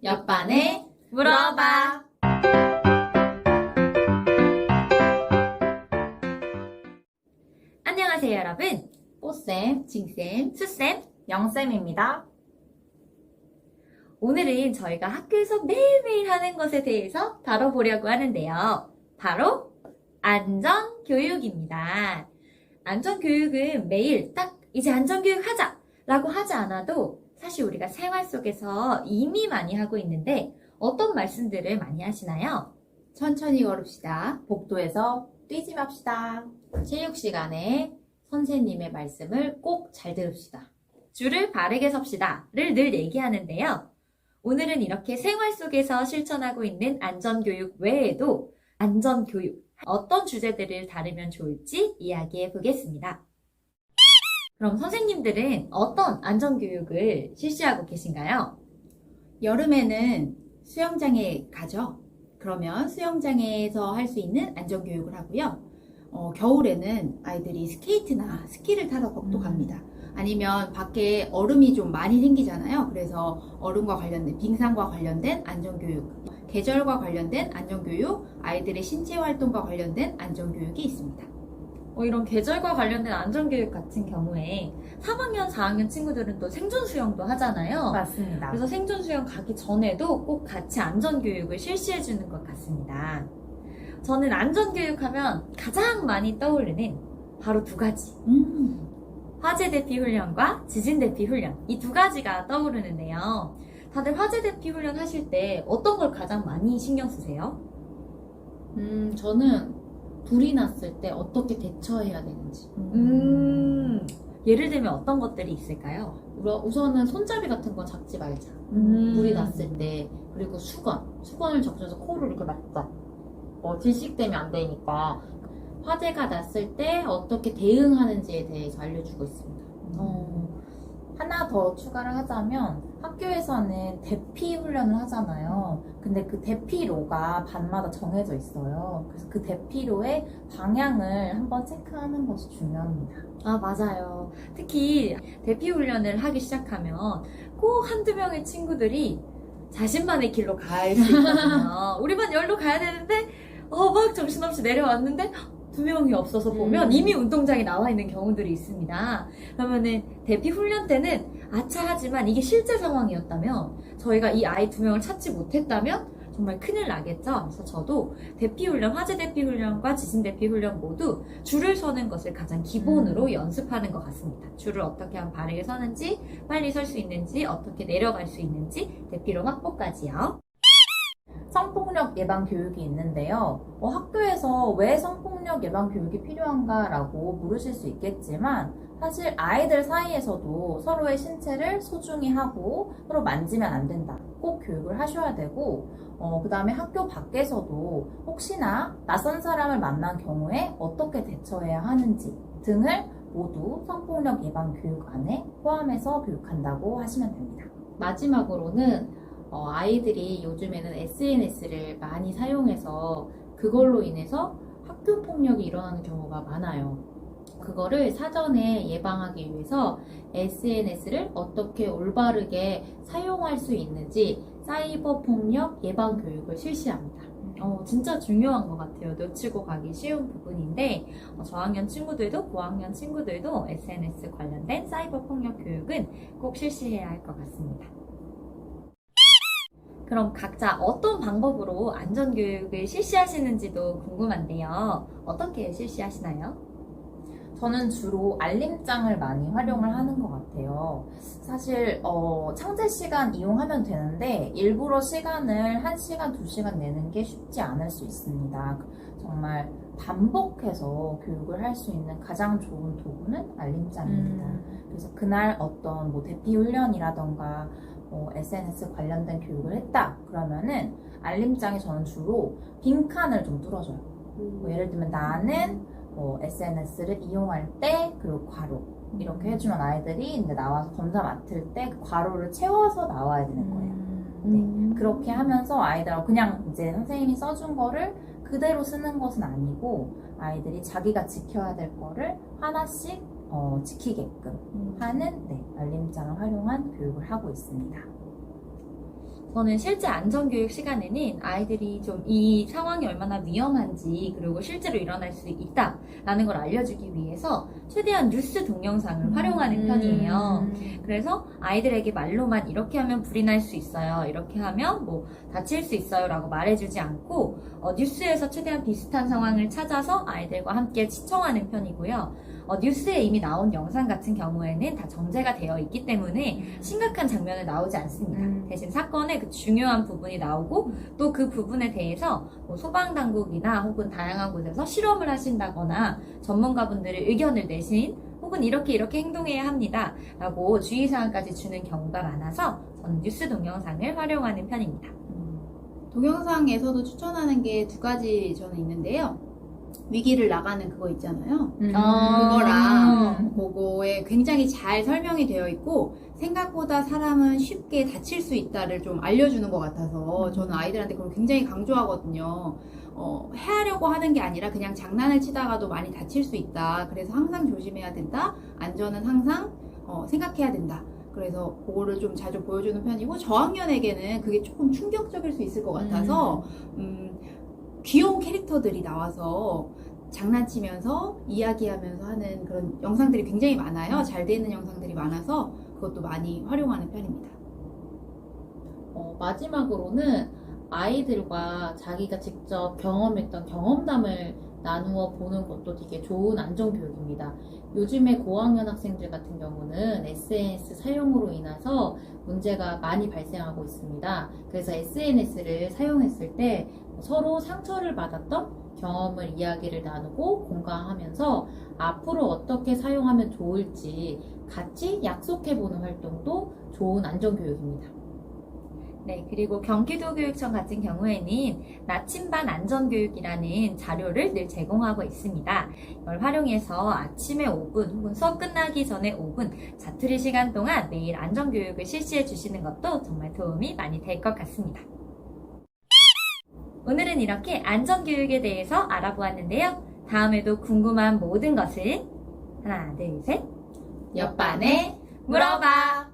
옆반에 물어봐. 안녕하세요, 여러분. 뽀쌤, 징쌤, 수쌤. 영쌤입니다. 오늘은 저희가 학교에서 매일매일 하는 것에 대해서 다뤄보려고 하는데요. 바로 안전교육입니다. 안전교육은 매일 딱 이제 안전교육 하자! 라고 하지 않아도 사실 우리가 생활 속에서 이미 많이 하고 있는데 어떤 말씀들을 많이 하시나요? 천천히 걸읍시다. 복도에서 뛰지 맙시다. 체육 시간에 선생님의 말씀을 꼭 잘 들읍시다. 줄을 바르게 섭시다를 늘 얘기하는데요. 오늘은 이렇게 생활 속에서 실천하고 있는 안전교육 외에도 안전교육, 어떤 주제들을 다루면 좋을지 이야기해 보겠습니다. 그럼 선생님들은 어떤 안전교육을 실시하고 계신가요? 여름에는 수영장에 가죠. 그러면 수영장에서 할 수 있는 안전교육을 하고요. 겨울에는 아이들이 스케이트나 스키를 타러 또 갑니다. 아니면 밖에 얼음이 좀 많이 생기잖아요. 그래서 얼음과 관련된, 빙상과 관련된 안전교육, 계절과 관련된 안전교육, 아이들의 신체 활동과 관련된 안전교육이 있습니다. 이런 계절과 관련된 안전교육 같은 경우에 3학년, 4학년 친구들은 또 생존 수영도 하잖아요. 맞습니다. 그래서 생존 수영 가기 전에도 꼭 같이 안전교육을 실시해주는 것 같습니다. 저는 안전교육하면 가장 많이 떠오르는 바로 두 가지. 화재 대피 훈련과 지진 대피 훈련. 이 두 가지가 떠오르는데요. 다들 화재 대피 훈련 하실 때 어떤 걸 가장 많이 신경 쓰세요? 저는 불이 났을 때 어떻게 대처해야 되는지. 예를 들면 어떤 것들이 있을까요? 우선은 손잡이 같은 거 잡지 말자. 불이 났을 때. 그리고 수건을 적셔서 코를 이렇게 막자. 질식되면 안 되니까. 화재가 났을 때 어떻게 대응하는지에 대해서 알려주고 있습니다. 하나 더 추가를 하자면 학교에서는 대피 훈련을 하잖아요. 근데 그 대피로가 반마다 정해져 있어요. 그래서 그 대피로의 방향을 한번 체크하는 것이 중요합니다. 아, 맞아요. 특히 대피 훈련을 하기 시작하면 꼭 한두 명의 친구들이 자신만의 길로 갈 수 있거든요. 우리 반 열로 가야 되는데 막 정신없이 내려왔는데 두 명이 없어서 보면 이미 운동장에 나와 있는 경우들이 있습니다. 그러면은 대피 훈련 때는 아차 하지만 이게 실제 상황이었다면 저희가 이 아이 두 명을 찾지 못했다면 정말 큰일 나겠죠. 그래서 저도 대피 훈련, 화재 대피 훈련과 지진 대피 훈련 모두 줄을 서는 것을 가장 기본으로 연습하는 것 같습니다. 줄을 어떻게 하면 바르게 서는지, 빨리 설 수 있는지, 어떻게 내려갈 수 있는지, 대피로 확보까지요. 성폭력 예방 교육이 있는데요. 학교에서 왜 성폭력 예방 교육이 필요한가라고 물으실 수 있겠지만 사실 아이들 사이에서도 서로의 신체를 소중히 하고 서로 만지면 안 된다. 꼭 교육을 하셔야 되고 그 다음에 학교 밖에서도 혹시나 낯선 사람을 만난 경우에 어떻게 대처해야 하는지 등을 모두 성폭력 예방 교육 안에 포함해서 교육한다고 하시면 됩니다. 마지막으로는 아이들이 요즘에는 SNS를 많이 사용해서 그걸로 인해서 학교 폭력이 일어나는 경우가 많아요. 그거를 사전에 예방하기 위해서 SNS를 어떻게 올바르게 사용할 수 있는지 사이버 폭력 예방 교육을 실시합니다. 진짜 중요한 것 같아요. 놓치고 가기 쉬운 부분인데 저학년 친구들도 고학년 친구들도 SNS 관련된 사이버 폭력 교육은 꼭 실시해야 할 것 같습니다. 그럼 각자 어떤 방법으로 안전교육을 실시하시는지도 궁금한데요. 어떻게 실시하시나요? 저는 주로 알림장을 많이 활용을 하는 것 같아요. 사실 창제 시간 이용하면 되는데 일부러 시간을 1시간, 2시간 내는 게 쉽지 않을 수 있습니다. 정말 반복해서 교육을 할 수 있는 가장 좋은 도구는 알림장입니다. 그래서 그날 어떤 대피 훈련이라던가 SNS 관련된 교육을 했다 그러면은 알림장에 저는 주로 빈칸을 좀 뚫어줘요. 예를 들면 나는 SNS를 이용할 때 그리고 괄호 이렇게 해주면 아이들이 이제 나와서 검사 맡을 때 그 괄호를 채워서 나와야 되는 거예요. 네, 그렇게 하면서 아이들하고 그냥 이제 선생님이 써준 거를 그대로 쓰는 것은 아니고 아이들이 자기가 지켜야 될 거를 하나씩 지키게끔 하는 알림장을 활용한 교육을 하고 있습니다. 저는 실제 안전교육 시간에는 아이들이 좀 이 상황이 얼마나 위험한지 그리고 실제로 일어날 수 있다라는 걸 알려주기 위해서 최대한 뉴스 동영상을 활용하는 편이에요. 그래서 아이들에게 말로만 이렇게 하면 불이 날 수 있어요. 이렇게 하면 뭐 다칠 수 있어요. 라고 말해주지 않고 뉴스에서 최대한 비슷한 상황을 찾아서 아이들과 함께 시청하는 편이고요. 뉴스에 이미 나온 영상 같은 경우에는 다 정제가 되어 있기 때문에 심각한 장면은 나오지 않습니다. 대신 사건의 그 중요한 부분이 나오고 또 그 부분에 대해서 뭐 소방당국이나 혹은 다양한 곳에서 실험을 하신다거나 전문가분들의 의견을 내신 혹은 이렇게 행동해야 합니다. 라고 주의사항까지 주는 경우가 많아서 저는 뉴스 동영상을 활용하는 편입니다. 동영상에서도 추천하는 게 두 가지 저는 있는데요. 위기를 나가는 그거 있잖아요. 그거랑 그거에 굉장히 잘 설명이 되어 있고 생각보다 사람은 쉽게 다칠 수 있다를 좀 알려주는 것 같아서 저는 아이들한테 그걸 굉장히 강조하거든요. 해하려고 하는 게 아니라 그냥 장난을 치다가도 많이 다칠 수 있다. 그래서 항상 조심해야 된다. 안전은 항상 생각해야 된다. 그래서 그거를 좀 자주 보여주는 편이고 저학년에게는 그게 조금 충격적일 수 있을 것 같아서 귀여운 캐릭터들이 나와서 장난치면서 이야기하면서 하는 그런 영상들이 굉장히 많아요. 잘 되는 영상들이 많아서 그것도 많이 활용하는 편입니다. 마지막으로는 아이들과 자기가 직접 경험했던 경험담을 나누어 보는 것도 되게 좋은 안전교육입니다. 요즘에 고학년 학생들 같은 경우는 SNS 사용으로 인해서 문제가 많이 발생하고 있습니다. 그래서 SNS를 사용했을 때 서로 상처를 받았던 경험을 이야기를 나누고 공감하면서 앞으로 어떻게 사용하면 좋을지 같이 약속해보는 활동도 좋은 안전교육입니다. 네, 그리고 경기도교육청 같은 경우에는 나침반 안전교육이라는 자료를 늘 제공하고 있습니다. 이걸 활용해서 아침에 5분 혹은 수업 끝나기 전에 5분 자투리 시간 동안 매일 안전교육을 실시해 주시는 것도 정말 도움이 많이 될 것 같습니다. 오늘은 이렇게 안전교육에 대해서 알아보았는데요. 다음에도 궁금한 모든 것을 하나, 둘, 셋 옆반에 물어봐!